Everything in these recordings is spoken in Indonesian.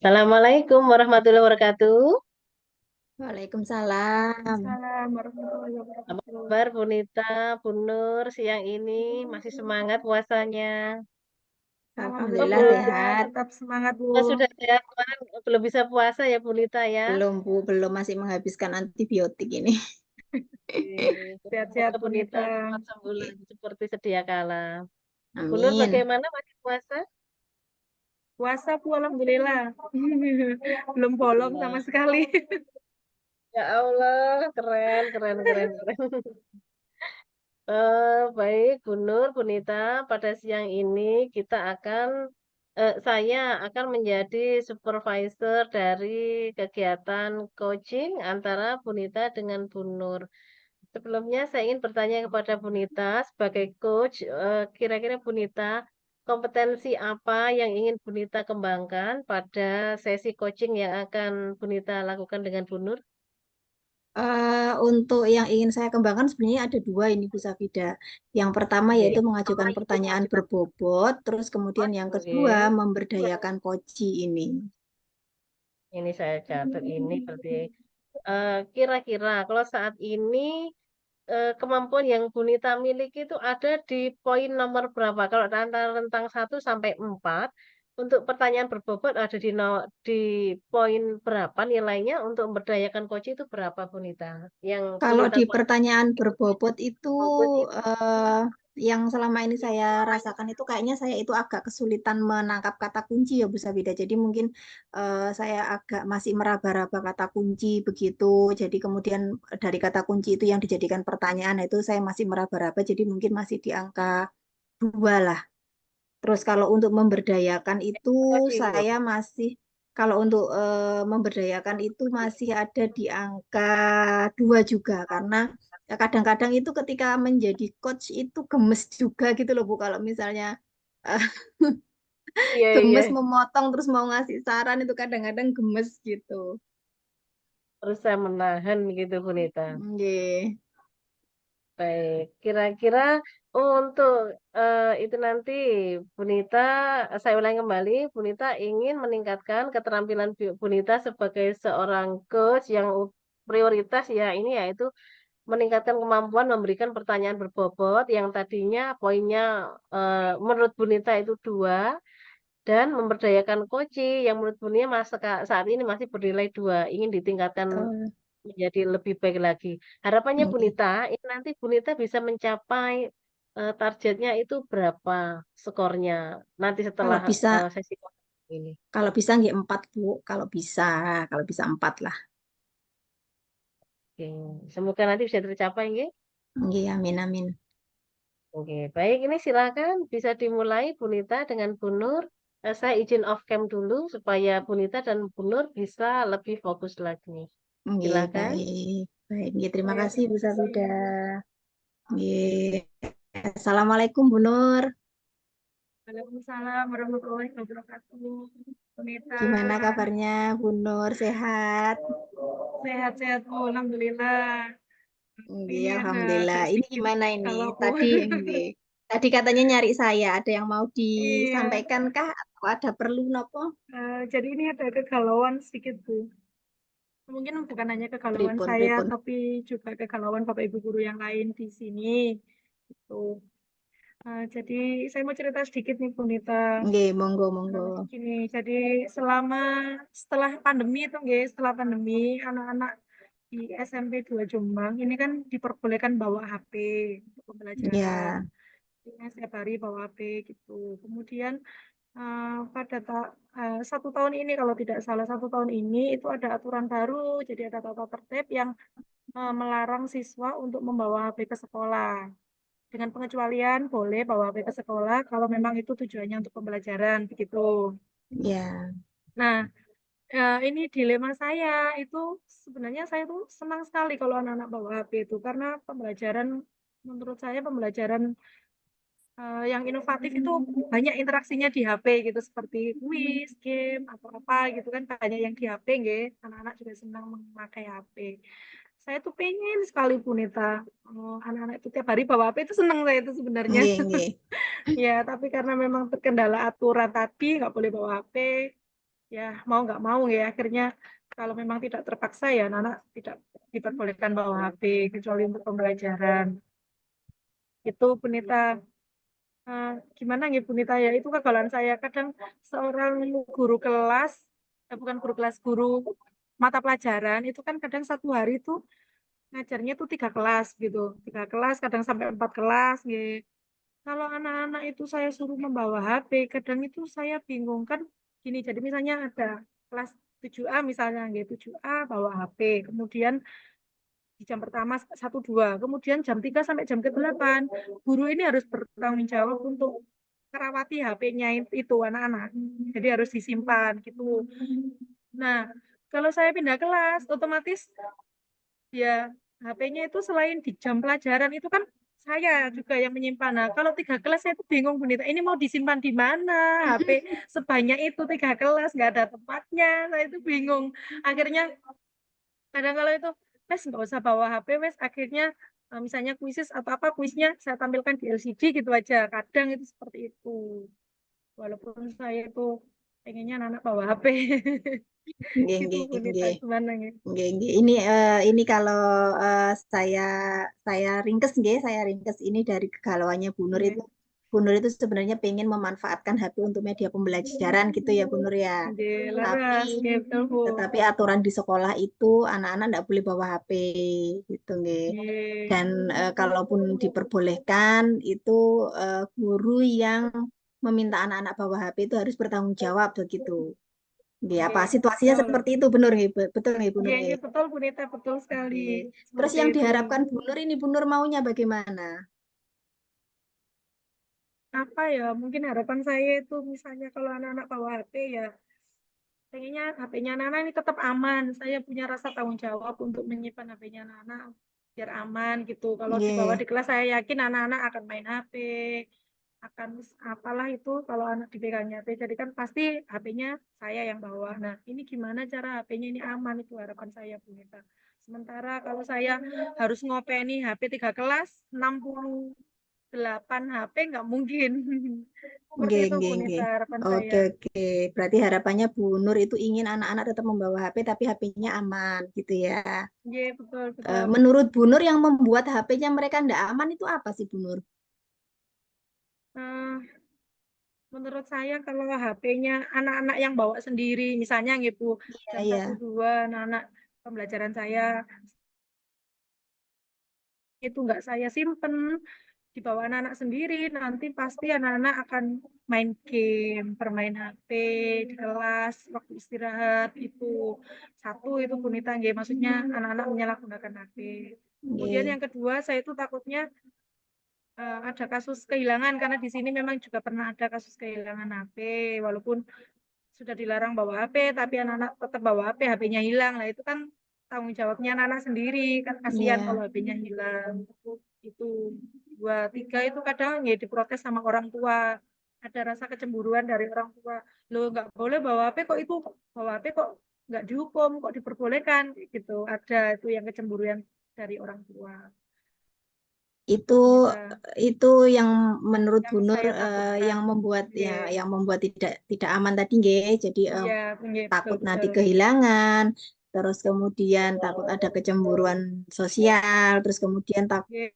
Assalamualaikum warahmatullahi wabarakatuh. Waalaikumsalam. Waalaikumsalam warahmatullahi Apa wabarakatuh. kabar Bu Nita, Bu Nur siang ini? Masih semangat puasanya? Oh, Alhamdulillah belum, Alhamdulillah, sehat. tetap semangat, Bu. sudah sehat kemarin, belum bisa puasa ya Bu Nita ya? Belum, Bu, belum masih menghabiskan antibiotik ini. Semoga Sehat-sehat, Bu Bu Nita Nita. cepat sembuh Oke. lagi seperti sedia kala. Bu Nur Amin. bagaimana masih puasa? Puasa, Bu, Alhamdulillah. Belum bolong sama Alhamdulillah. sekali. Ya Allah, keren, keren, keren, keren. Baik, Bu Nur, Bu Nita, pada siang ini saya akan menjadi supervisor dari kegiatan coaching antara Bu Nita dengan Bu Nur. Sebelumnya saya ingin bertanya kepada Bu Nita sebagai coach, kira-kira Bu Nita kompetensi apa yang ingin Bu Nita kembangkan pada sesi coaching yang akan Bu Nita lakukan dengan Bu Nur? Untuk yang ingin saya kembangkan sebenarnya ada dua ini Bu Safida. Yang pertama Oke, yaitu mengajukan pertanyaan berbobot, terus kemudian yang kedua oke. memberdayakan koci ini. Ini saya catat ini berarti kira-kira kalau saat ini kemampuan yang Bunita miliki itu ada di poin nomor berapa? Kalau antara rentang 1 sampai 4 untuk pertanyaan berbobot ada di poin berapa nilainya untuk memberdayakan coach itu berapa Bunita? Yang Kalau Bunita di pertanyaan berbobot itu eh, yang selama ini saya rasakan itu kayaknya saya itu agak kesulitan menangkap kata kunci ya Bu Sabida. Jadi mungkin saya agak masih meraba-raba kata kunci begitu. Jadi kemudian dari kata kunci itu yang dijadikan pertanyaan nah itu saya masih meraba-raba. Jadi mungkin masih di angka 2 lah. Terus kalau untuk memberdayakan itu lagi Bu. saya masih kalau untuk memberdayakan itu masih ada di angka 2 juga karena ya kadang-kadang itu ketika menjadi coach itu gemes juga gitu loh Bu kalau misalnya eh, Iya, iya. gemes memotong terus mau ngasih saran itu kadang-kadang gemes gitu. Terus saya menahan gitu Bunita. Nggih. Baik, kira-kira untuk itu nanti Bunita, saya ulangi kembali, Bunita ingin meningkatkan keterampilan Bunita sebagai seorang coach yang prioritas ya ini yaitu meningkatkan kemampuan memberikan pertanyaan berbobot yang tadinya poinnya menurut Bunita itu 2 dan memberdayakan coaching yang menurut Bunita saat ini masih bernilai 2 ingin ditingkatkan Betul. menjadi lebih baik lagi. Harapannya Nggih. Bunita, ini nanti Bunita bisa mencapai targetnya itu berapa skornya nanti setelah Kalau bisa sesi ini. kalau bisa nggih 4 Bu, kalau bisa 4 lah. Oke. Semoga nanti bisa tercapai, nggih. Nggih, amin amin. Oke, baik ini silakan bisa dimulai Bunita dengan Bu Nur. Saya izin off cam dulu supaya Bunita dan Bu Nur bisa lebih fokus lagi. Nggih, Silakan. baik. Baik, nggih, terima Baik, kasih terima Bu kasih. Sabida. Nggih. Assalamualaikum Bu Nur. Waalaikumsalam warahmatullahi wabarakatuh. Bu Nita, Gimana kabarnya Bu Nur? Sehat? sehat-sehat, Bu. Alhamdulillah. Nggih, Ini alhamdulillah. agak Ini sedikit gimana ini? kalau, Bu. Tadi nggih. Tadi katanya nyari saya, ada yang mau Iya, disampaikan kah atau ada perlu nopo? jadi ini ada kegalauan sedikit, Bu. Mungkin bukan hanya kegalauan Pripun, saya, pripun. tapi juga kegalauan Bapak Ibu guru yang lain di sini. Gitu. Jadi saya mau cerita sedikit nih, Bu Nita. Nggih, monggo, monggo. Gini, jadi setelah pandemi itu, guys, setelah pandemi, anak-anak di SMP 2 Jombang ini kan diperbolehkan bawa HP untuk pembelajaran. Ya, Jadi setiap hari bawa HP gitu. Kemudian pada 1 tahun ini kalau tidak salah 1 tahun ini itu ada aturan baru, jadi ada tata tertib yang melarang siswa untuk membawa HP ke sekolah. Dengan pengecualian boleh bawa HP ke sekolah kalau memang itu tujuannya untuk pembelajaran begitu. ya. Nah, ini dilema saya itu sebenarnya saya tuh senang sekali kalau anak-anak bawa HP itu karena pembelajaran menurut saya pembelajaran yang inovatif itu banyak interaksinya di HP gitu seperti kuis, game atau apa gitu kan banyak yang di HP nggih. Anak-anak juga senang memakai HP. Saya tuh pengen sekali Bu Nita, anak-anak itu tiap hari bawa HP itu seneng saya itu sebenarnya. Nggih, nggih. Ya, tapi karena memang terkendala aturan tadi nggak boleh bawa HP, ya mau nggak mau ya akhirnya kalau memang tidak terpaksa ya anak tidak diperbolehkan bawa HP kecuali untuk pembelajaran. Itu Punita. Gimana nih Punita ya itu kegagalan saya kadang seorang guru kelas bukan guru kelas, guru mata pelajaran itu kan kadang satu hari itu ngajarnya tuh 3 kelas gitu, 3 kelas kadang sampai 4 kelas gitu. Kalau anak-anak itu saya suruh membawa HP kadang itu saya bingung kan gini, jadi misalnya ada kelas 7A misalnya gitu, 7A bawa HP, kemudian di jam pertama 1-2, kemudian jam 3 sampai jam ke-8 guru ini harus bertanggung jawab untuk merawati HP-nya itu anak-anak, jadi harus disimpan gitu. Nah kalau saya pindah kelas otomatis ya HP-nya itu selain di jam pelajaran itu kan saya juga yang menyimpan. Nah kalau 3 kelas saya tuh bingung Bunita, ini mau disimpan di mana HP sebanyak itu 3 kelas nggak ada tempatnya, saya itu bingung. Akhirnya kadang kalau itu wes nggak usah bawa HP wes, akhirnya misalnya kuisis atau apa kuisnya saya tampilkan di LCD gitu aja, kadang itu seperti itu walaupun saya itu pengennya anak bawa HP. Nggih, Gitu nggih, Bunita nggih. gimana nih? Nggih, nggih. Ini kalau saya ringkes nggih, saya ringkes ini dari kegalauannya Bu Nur itu. Nggih, Bu Nur itu sebenarnya pengen memanfaatkan HP untuk media pembelajaran gitu ya Bu Nur ya. nggih, Tapi laras nggih betul Bu. tetapi aturan di sekolah itu anak-anak tidak boleh bawa HP gitu nggih. Nggih. Dan kalaupun diperbolehkan itu guru yang meminta anak-anak bawa HP itu harus bertanggung jawab begitu. Nggih, apa Nggih, situasinya betul. seperti itu benar nggih, betul nggih Bu Nur Nggih, nggih. nggih, betul Bu Nita, betul sekali. Oke. Terus Seperti yang itu. diharapkan Bu Nur ini Bu Nur maunya bagaimana? Apa ya, mungkin harapan saya itu misalnya kalau anak-anak bawa HP ya, pengennya HP-nya anak-anak ini tetap aman. Saya punya rasa tanggung jawab untuk menyimpan HP-nya anak-anak biar aman gitu. Kalau dibawa Nggih. di kelas saya yakin anak-anak akan main HP, akan apalah itu kalau anak dipegangnya HP. Jadi kan pasti HP-nya saya yang bawa. Nah, ini gimana cara HP-nya ini aman itu harapan saya Bu Nita. Sementara kalau saya harus ngopeni HP 3 kelas, 68 HP nggak mungkin. Seperti Nggih, itu nggih, Bu nggih. Nita harapan Oke, saya. oke. Berarti harapannya Bu Nur itu ingin anak-anak tetap membawa HP tapi HP-nya aman gitu ya. Iya, betul, betul. Menurut Bu Nur yang membuat HP-nya mereka tidak aman itu apa sih Bu Nur? Eh, menurut saya kalau HP-nya anak-anak yang bawa sendiri, misalnya gitu, Iya, jam iya. 1-2, anak-anak pembelajaran saya itu nggak saya simpen, dibawa anak-anak sendiri, nanti pasti anak-anak akan main game, bermain HP di kelas, waktu istirahat, itu satu itu Bunita, nggih, maksudnya anak-anak menyalahgunakan HP. Kemudian Nggih. yang kedua, saya itu takutnya ada kasus kehilangan karena di sini memang juga pernah ada kasus kehilangan HP walaupun sudah dilarang bawa HP tapi anak-anak tetap bawa HP, HP-nya hilang. Nah, itu kan tanggung jawabnya anak-anak sendiri kan kasihan kalau Iya. HP-nya hilang. Itu 2, 3 itu kadang ya diprotes sama orang tua. Ada rasa kecemburuan dari orang tua. Lo nggak boleh bawa HP kok itu bawa HP kok nggak dihukum kok diperbolehkan gitu. Ada itu yang kecemburuan dari orang tua. Itu Itu Bunita itu yang menurut Bu yang Nur saya yang takutkan. membuat ya Iya, yang membuat tidak aman tadi nggih. Jadi iya, iya, betul takut nanti betul. kehilangan, terus kemudian takut ada kecemburuan sosial, terus kemudian Iya,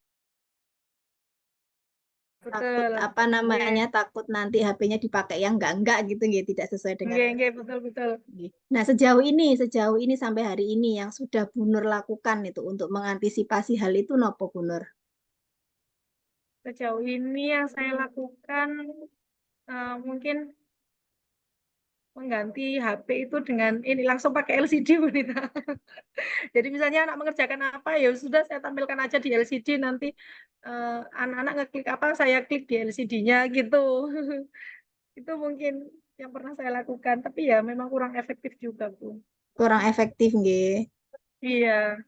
takut betul. apa namanya, Iya, takut nanti HP-nya dipakai yang enggak gitu nggih, tidak sesuai dengan iya, iya, betul betul. nggih. Nah, sejauh ini sampai hari ini yang sudah Bu Nur lakukan itu untuk mengantisipasi hal itu nopo Bu Nur? Sejauh ini yang saya lakukan mungkin mengganti HP itu dengan ini langsung pakai LCD Bunita. Jadi misalnya anak mengerjakan apa ya sudah saya tampilkan aja di LCD nanti anak-anak ngeklik apa saya klik di LCD-nya gitu. Itu mungkin yang pernah saya lakukan tapi ya memang kurang efektif juga Bu. Kurang efektif nggih. Iya,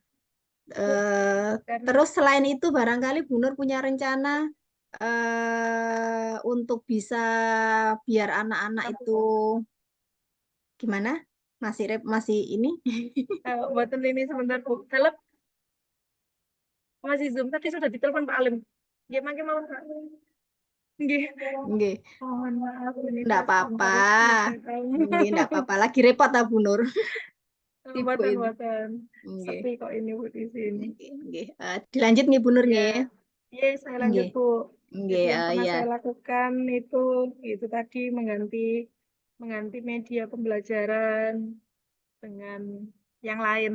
Eh, karena terus selain itu barangkali Bu Nur punya rencana untuk bisa biar anak-anak apa itu Bu? gimana? Masih ini? Buatan ini sebentar Bu. Dalam masih Zoom tadi sudah ditelepon Pak Alim. Dia makin mau Pak. Nggih. Nggih, Mohon maaf ini ndak apa-apa. sebentar kamu. Nggih, ndak apa-apa. Lagi repot ta Bu Nur? Tipe itu. Buatan-buatan. Nggih. Sepi kok ini Bu di sini. Nggih. Dilanjut nih Bu Nur Iya. nggih. Iya, saya lanjut Nggih. Bu. Jadi Nggih, yang pernah ya. saya lakukan itu tadi mengganti media pembelajaran dengan yang lain.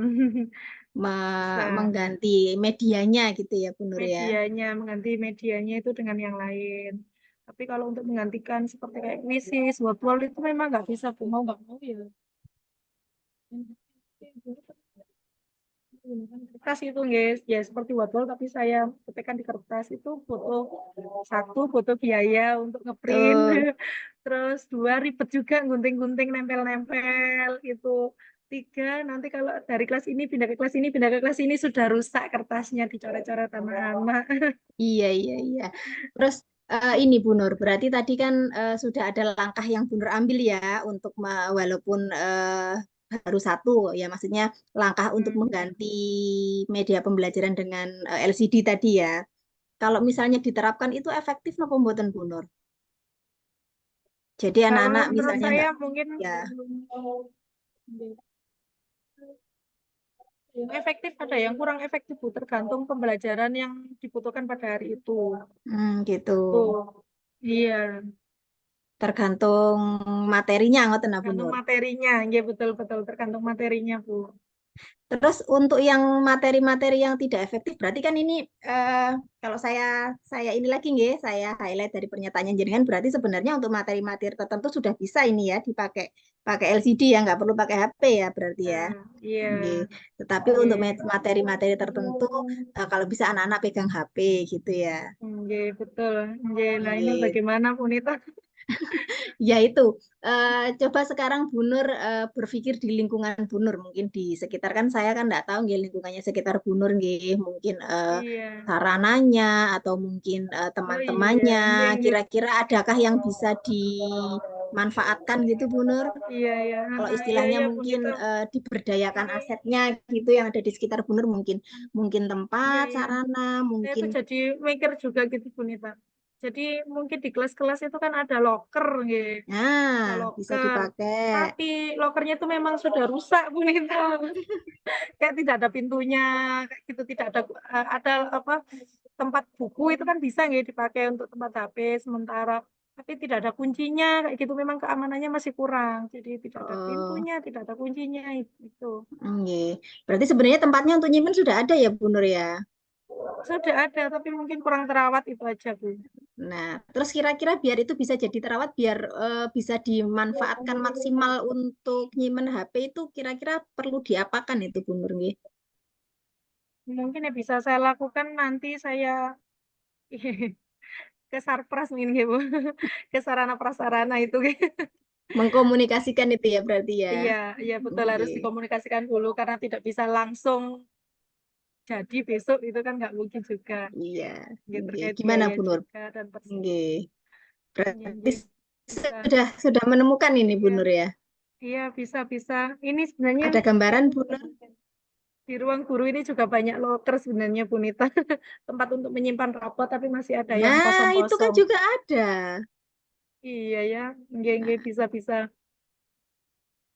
Bisa Mengganti medianya gitu ya Bu Nur ya. mengganti medianya itu dengan yang lain. Tapi kalau untuk menggantikan seperti kayak Quizzes, Wordwall itu memang nggak bisa Bu, mau nggak mau ya. Kertas itu guys, ya seperti Wordwall tapi saya ketikkan di kertas itu butuh biaya untuk ngeprint. Betul. Terus 2 ribet juga gunting-gunting nempel-nempel itu. 3 nanti kalau dari kelas ini pindah ke kelas ini pindah ke kelas ini sudah rusak kertasnya dicoret-coret sama anak. Iya. Terus ini Bu Nur, berarti tadi kan sudah ada langkah yang Bu Nur ambil ya untuk walaupun baru satu ya, maksudnya langkah untuk mengganti media pembelajaran dengan LCD tadi ya. Kalau misalnya diterapkan itu efektif napa mboten Bu Nur? Jadi Kalau anak-anak menurut misalnya saya enggak mungkin ya. yang efektif ada yang kurang efektif Bu, tergantung pembelajaran yang dibutuhkan pada hari itu. Gitu. Tuh. Iya, Tergantung materinya ngoten Bu tergantung Nur. materinya. Iya betul-betul tergantung materinya Bu. Terus untuk yang materi-materi yang tidak efektif, berarti kan ini kalau saya ini lagi nggih, saya highlight dari pernyataannya jenengan, berarti sebenarnya untuk materi-materi tertentu sudah bisa ini ya pakai LCD ya, nggak perlu pakai HP ya berarti ya. Nah, iya, Nggih. Tetapi iya. untuk materi-materi tertentu kalau bisa anak-anak pegang HP gitu ya. Iya, betul. Iya, nah ini Nggih. bagaimana Punita? Ya itu, coba sekarang Bu Nur berpikir di lingkungan Bu Nur, mungkin di sekitar kan saya kan nggak tahu nggih lingkungannya sekitar Bu Nur nggih, mungkin Iya. sarananya atau mungkin Oh iya, teman-temannya, iya. kira-kira adakah yang bisa dimanfaatkan gitu Bu Nur? Iya, iya. Kalau Iya, istilahnya iya, mungkin Punita. diberdayakan asetnya gitu yang ada di sekitar Bu Nur, mungkin Iya, tempat, iya. sarana, Saya mungkin tuh jadi mikir juga gitu Punita. Jadi mungkin di kelas-kelas itu kan ada loker gitu. Ada bisa loker. dipakai. Tapi lokernya itu memang sudah rusak Punita. Kayak tidak ada pintunya, kayak gitu tidak ada apa tempat buku itu kan bisa nggak dipakai untuk tempat HP sementara. Tapi tidak ada kuncinya, kayak gitu memang keamanannya masih kurang. Jadi tidak ada Oh. pintunya, tidak ada kuncinya itu. Oke. Berarti sebenarnya tempatnya untuk nyimpen sudah ada ya, Bu Nur ya? Sudah ada, tapi mungkin kurang terawat itu aja, Bu. Nah, terus kira-kira biar itu bisa jadi terawat, biar bisa dimanfaatkan maksimal untuk nyimpen HP itu kira-kira perlu diapakan itu, Bu Nur? Nggih? Mungkin yang bisa saya lakukan nanti saya ke Sarpras ini, Bu. Ke sarana prasarana itu. Mengkomunikasikan itu ya berarti ya? Iya, iya betul harus Oke. dikomunikasikan dulu karena tidak bisa langsung jadi besok itu kan nggak mungkin juga. Iya. Ya, Oke. terkait Gimana, biaya Bu Nur? juga dan Oke. iya, Berarti iya, bisa. sudah menemukan ini, Bu Iya, Nur ya? iya bisa. Ini sebenarnya Ada gambaran, Bu Nur? di ruang guru ini juga banyak loker sebenarnya Punita. Tempat untuk menyimpan rapot tapi masih ada yang Nah, itu kan kosong-kosong. juga ada. Iya ya, nggak Nah,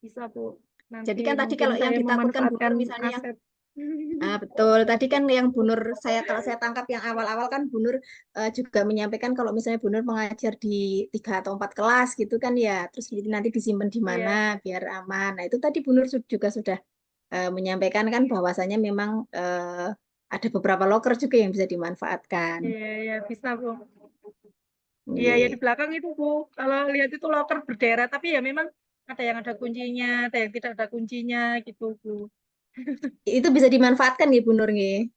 bisa Bu. Nanti jadi kan tadi mungkin kalau yang saya ditakutkan Bu memanfaatkan Nur misalnya yang aset. betul. Tadi kan yang Bu Nur, kalau saya tangkap yang awal-awal kan Bu Nur juga menyampaikan kalau misalnya Bu Nur mengajar di 3 atau 4 kelas gitu kan ya, terus nanti disimpan di mana Iya, biar aman. Nah itu tadi Bu Nur juga sudah menyampaikan kan bahwasanya memang ada beberapa loker juga yang bisa dimanfaatkan. iya bisa Bu. Iya ya di Nggih. belakang itu Bu. Kalau lihat itu loker berderet tapi ya memang ada yang ada kuncinya, ada yang tidak ada kuncinya gitu Bu. Itu bisa dimanfaatkan ya Bu Nur nggih.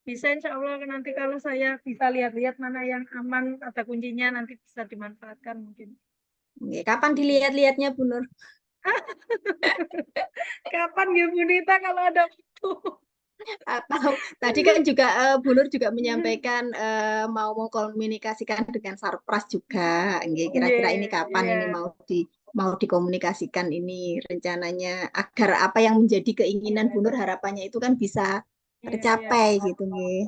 Bisa insya Allah nanti kalau saya bisa lihat-lihat mana yang aman, ada kuncinya nanti bisa dimanfaatkan mungkin. Nggih. Kapan dilihat-lihatnya Bu Nur? Kapan ya Bu Nita kalau ada waktu? Atau tadi kan juga Bu Nur juga menyampaikan mau mengkomunikasikan dengan Sarpras juga. Nggih, Iya, kira-kira ini kapan iya, ini mau dikomunikasikan ini rencananya agar apa yang menjadi keinginan Bu Nur harapannya itu kan bisa iya. tercapai gitu nggih.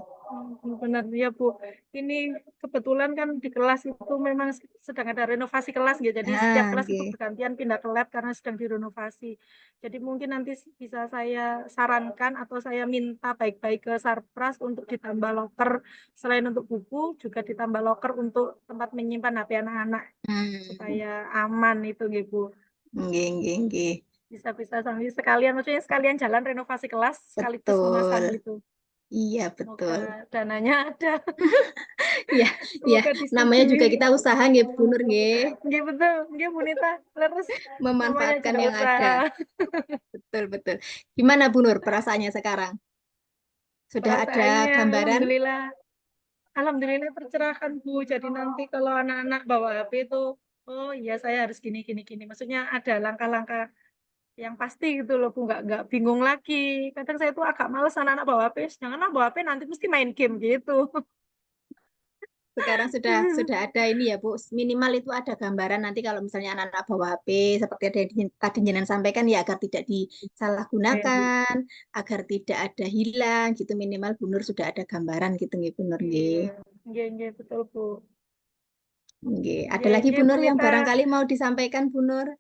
Benar ya Bu. Ini kebetulan kan di kelas itu memang sedang ada renovasi kelas gitu. Jadi setiap Ah, kelas itu nggih. bergantian pindah ke lab karena sedang direnovasi. Jadi mungkin nanti bisa saya sarankan atau saya minta baik-baik ke Sarpras untuk ditambah loker selain untuk buku juga ditambah loker untuk tempat menyimpan HP anak-anak Hmm, supaya aman itu gitu. nggih, nggih, nggih. Bisa-bisa sambil sekalian maksudnya sekalian jalan renovasi kelas sekaligus memasang Betul. gitu. Iya, Semoga betul. dananya ada. Iya, iya. Semoga Namanya juga disetujui. kita usaha nggih, Bu Nur nggih, Nggih betul, nggih Bu Nita, leres. Namanya memanfaatkan juga yang usaha. ada. Betul, betul. Gimana Bu Nur perasaannya sekarang? Sudah ada Perasaannya gambaran? alhamdulillah, alhamdulillah tercerahkan Bu. Jadi nanti kalau anak-anak bawa HP itu, oh iya saya harus gini gini gini. Maksudnya ada langkah-langkah yang pasti gitu loh Bu, nggak bingung lagi. Kadang saya tuh agak males anak-anak bawa HP, janganlah bawa HP nanti mesti main game gitu. Sekarang sudah ada ini ya Bu, minimal itu ada gambaran nanti kalau misalnya anak-anak bawa HP seperti ada yang tadi Jenengan sampaikan ya agar tidak disalahgunakan, agar tidak ada hilang gitu minimal Bu Nur sudah ada gambaran gitu nggih Bu Nur nggih. Iya, nggih betul Bu. Nggih. Ada Nggih lagi nggih Bu Bu Nur yang Nita. barangkali mau disampaikan Bu Nur?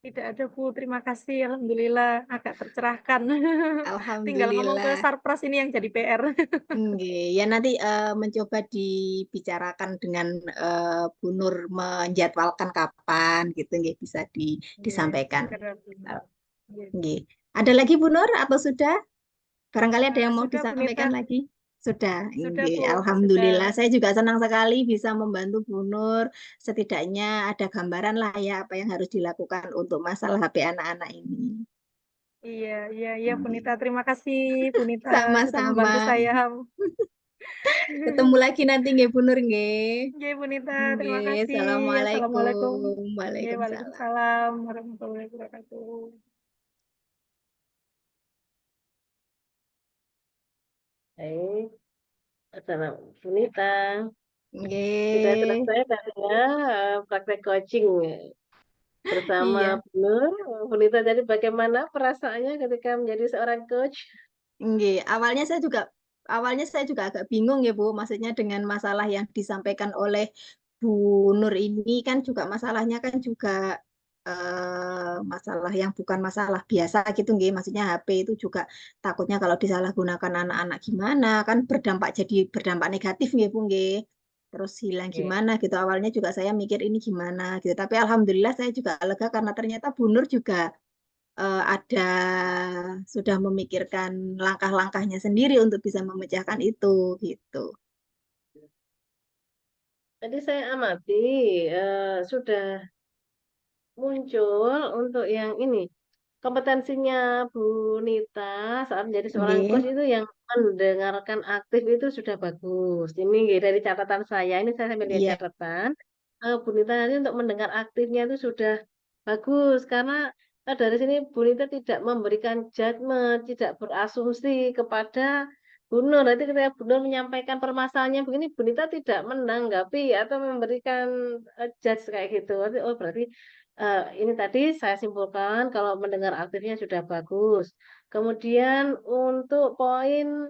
Tidak ada Bu, terima kasih. Alhamdulillah agak tercerahkan. Tinggal ngomong ke Alhamdulillah. Sarpras ini yang jadi PR. Nggih. Ya nanti mencoba dibicarakan dengan Bu Nur menjadwalkan kapan gitu nggih bisa Nggih, disampaikan. segera Bu. Nggih. Nggih. Ada lagi Bu Nur atau sudah? Barangkali ada yang mau Sudah Bu disampaikan Nita, lagi? Sudah. sudah Nggih. Bu, Alhamdulillah. sudah. Saya juga senang sekali bisa membantu Bu Nur. Setidaknya ada gambaran lah ya apa yang harus dilakukan untuk masalah HP anak-anak ini. Iya, iya, iya Bu Nggih. Nita. Terima kasih Bu Nita sudah membantu Sama-sama. saya. Ketemu lagi nanti nggih Bu Nur nggih. Nggih Bu Nita, terima Nggih. kasih. Assalamualaikum. Assalamualaikum. Nggih, Waalaikumsalam. Waalaikumsalam warahmatullahi wabarakatuh. Baik, Assalamualaikum Bunita. Sudah Nggih. selesai tadi ya praktek coaching bersama Iya. Bu Nur. Bunita, jadi bagaimana perasaannya ketika menjadi seorang coach? Nggih, awalnya saya juga agak bingung ya Bu, maksudnya dengan masalah yang disampaikan oleh Bu Nur ini kan juga masalahnya kan juga masalah yang bukan masalah biasa gitu nggih, maksudnya HP itu juga takutnya kalau disalahgunakan anak-anak gimana, kan jadi berdampak negatif nggih Bu nggih. Terus hilang Oke. gimana gitu, awalnya juga saya mikir ini gimana gitu, tapi alhamdulillah saya juga lega karena ternyata Bu Nur juga ada sudah memikirkan langkah-langkahnya sendiri untuk bisa memecahkan itu, gitu. Tadi saya amati sudah muncul untuk yang ini. Kompetensinya Bu Nita saat menjadi seorang Nggih, coach itu yang mendengarkan aktif itu sudah bagus. Ini nggih, dari catatan saya, ini saya sambil lihat iya, catatan. Bu Nita nanti untuk mendengar aktifnya itu sudah bagus karena dari sini Bu Nita tidak memberikan judgement, tidak berasumsi kepada Bu Nur. Nanti ketika Bu Nur menyampaikan permasalahannya begini, Bu Nita tidak menanggapi atau memberikan judge kayak gitu. Oh berarti ini tadi saya simpulkan kalau mendengar aktifnya sudah bagus. Kemudian untuk poin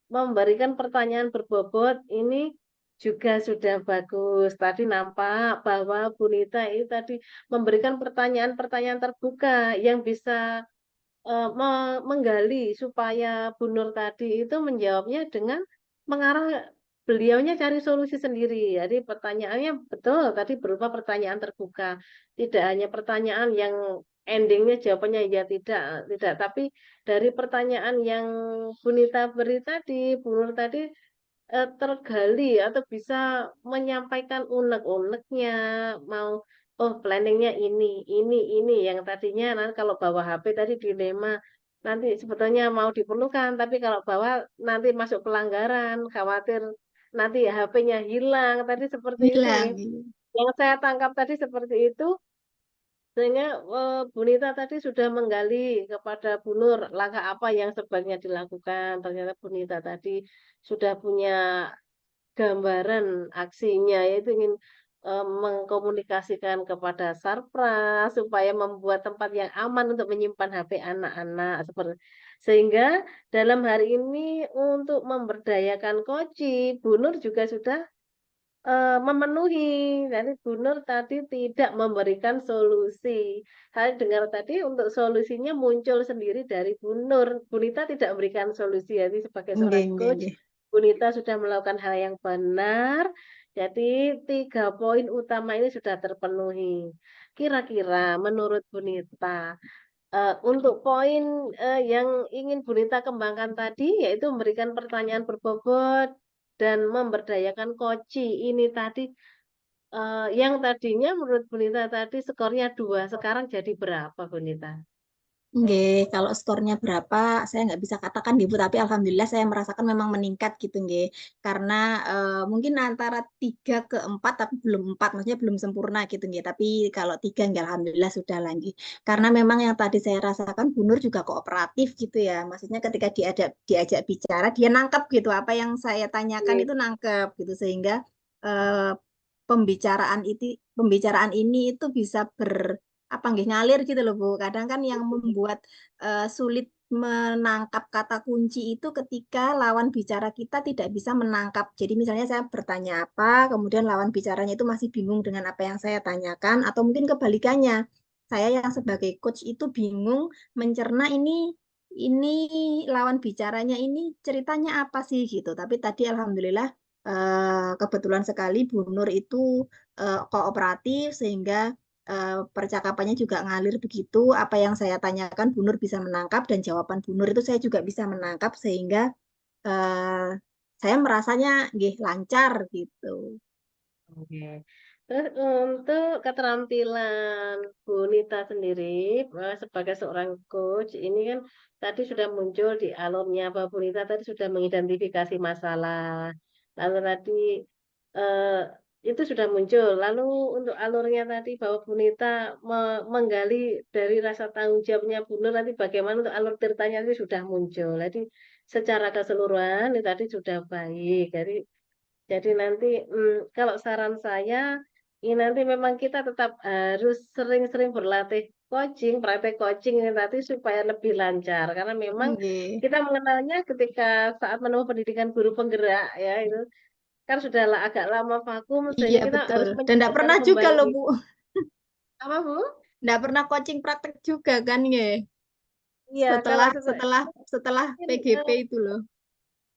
memberikan pertanyaan berbobot ini juga sudah bagus. Tadi nampak bahwa Bu Nita itu tadi memberikan pertanyaan-pertanyaan terbuka yang bisa menggali supaya Bu Nur tadi itu menjawabnya dengan mengarah beliaunya cari solusi sendiri. Jadi pertanyaannya betul tadi berupa pertanyaan terbuka. Tidak hanya pertanyaan yang endingnya jawabannya ya tidak, tidak. Tapi dari pertanyaan yang Bu Nita beri tadi, Bu Nur tadi tergali atau bisa menyampaikan unek-uneknya, mau oh planningnya ini yang tadinya nanti kalau bawa HP tadi dilema nanti sebetulnya mau diperlukan, tapi kalau bawa nanti masuk pelanggaran, khawatir nanti HP-nya hilang tadi seperti itu hilang. nggih. Iya. Yang saya tangkap tadi seperti itu, sehingga Bu Nita tadi sudah menggali kepada Bu Nur langkah apa yang sebaiknya dilakukan. Ternyata Bu Nita tadi sudah punya gambaran aksinya, yaitu ingin mengkomunikasikan kepada Sarpras supaya membuat tempat yang aman untuk menyimpan HP anak-anak sehingga dalam hari ini untuk memberdayakan Koci, Bu Nur juga sudah memenuhi. Jadi Bu Nur tadi tidak memberikan solusi. Saya dengar tadi untuk solusinya muncul sendiri dari Bu Nur. Bu Nita tidak memberikan solusi. Jadi sebagai Nggih, seorang nggih, coach, nggih. Bu Nita sudah melakukan hal yang benar. Jadi 3 poin utama ini sudah terpenuhi. Kira-kira menurut Bu Nita, untuk poin, yang ingin Bu Nita kembangkan tadi, yaitu memberikan pertanyaan berbobot dan memberdayakan Koci. Ini tadi, yang tadinya menurut Bu Nita tadi skornya 2, sekarang jadi berapa Bu Nita? Nggih, kalau skornya berapa saya nggak bisa katakan Bu, tapi alhamdulillah saya merasakan memang meningkat gitu nggih. Karena mungkin antara 3 ke 4 tapi belum 4, maksudnya belum sempurna gitu nggih. Tapi kalau 3 nggih alhamdulillah sudah lagi. Karena memang yang tadi saya rasakan Bu Nur juga kooperatif gitu ya. Maksudnya ketika diajak diajak bicara dia nangkep gitu apa yang saya tanyakan Oke. itu nangkep gitu sehingga eh, pembicaraan ini itu bisa apa nggih ngalir gitu loh Bu. Kadang kan yang membuat sulit menangkap kata kunci itu ketika lawan bicara kita tidak bisa menangkap. Jadi misalnya saya bertanya apa, kemudian lawan bicaranya itu masih bingung dengan apa yang saya tanyakan, atau mungkin kebalikannya. Saya yang sebagai coach itu bingung mencerna ini lawan bicaranya ini ceritanya apa sih gitu. Tapi tadi alhamdulillah kebetulan sekali Bu Nur itu kooperatif sehingga percakapannya juga ngalir begitu. Apa yang saya tanyakan Bu Nur bisa menangkap dan jawaban Bu Nur itu saya juga bisa menangkap sehingga eh, saya merasanya nggih lancar gitu. Oke. Terus untuk keterampilan Bu Nita sendiri, sebagai seorang coach, ini kan tadi sudah muncul di alurnya bahwa Bu Nita tadi sudah mengidentifikasi masalah. Lalu tadi eh, itu sudah muncul. Lalu untuk alurnya tadi bahwa Bu Nita menggali dari rasa tanggung jawabnya Bu Nur nanti bagaimana untuk alur ceritanya itu sudah muncul. Jadi secara keseluruhan ini tadi sudah baik. Jadi nanti kalau saran saya, ini nanti memang kita tetap harus sering-sering berlatih coaching, praktek coaching ini tadi supaya lebih lancar. Karena memang Nggih. kita mengenalnya ketika saat menempuh pendidikan guru penggerak ya itu kan sudah agak lama vakum Iya sehingga kita betul. harus Dan tidak menyucikan pernah juga loh kembali. Bu. Apa Bu? Tidak pernah coaching praktek juga kan nggih. Iya, kalau Setelah setelah setelah mungkin PGP itu loh.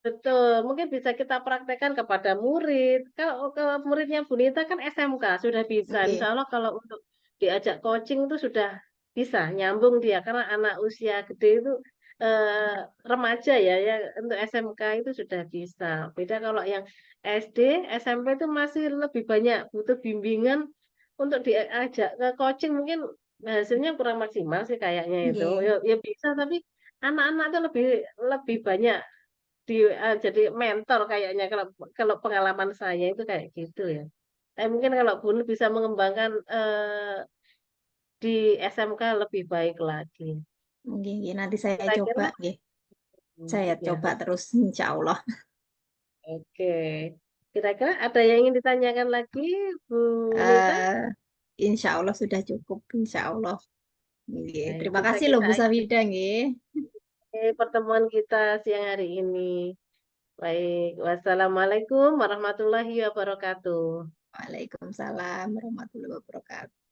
betul, mungkin bisa kita praktekkan kepada murid. Kalau ke muridnya Bu Nita kan SMK sudah bisa. Nggih. Insya Allah kalau untuk diajak coaching itu sudah bisa nyambung dia karena anak usia gede itu remaja ya untuk SMK itu sudah bisa. Beda kalau yang SD, SMP itu masih lebih banyak butuh bimbingan untuk diajak ke coaching mungkin hasilnya kurang maksimal sih kayaknya itu. Nggih. Ya bisa tapi anak-anak itu lebih lebih banyak jadi mentor kayaknya kalau kalau pengalaman saya itu kayak gitu ya. Mungkin kalau Bun bisa mengembangkan di SMK lebih baik lagi. Nggih, nggih. Nanti saya coba Kira-kira nggih. Saya ya coba terus insya Allah. oke. Kira-kira ada yang ingin ditanyakan lagi Bu Nita? Eh, insya Allah sudah cukup, insya Allah. Nggih. Baik, Terima bisa kasih loh kita Bu akhiri Safida nggih. pertemuan kita siang hari ini. Baik, wassalamualaikum warahmatullahi wabarakatuh. Waalaikumsalam warahmatullahi wabarakatuh.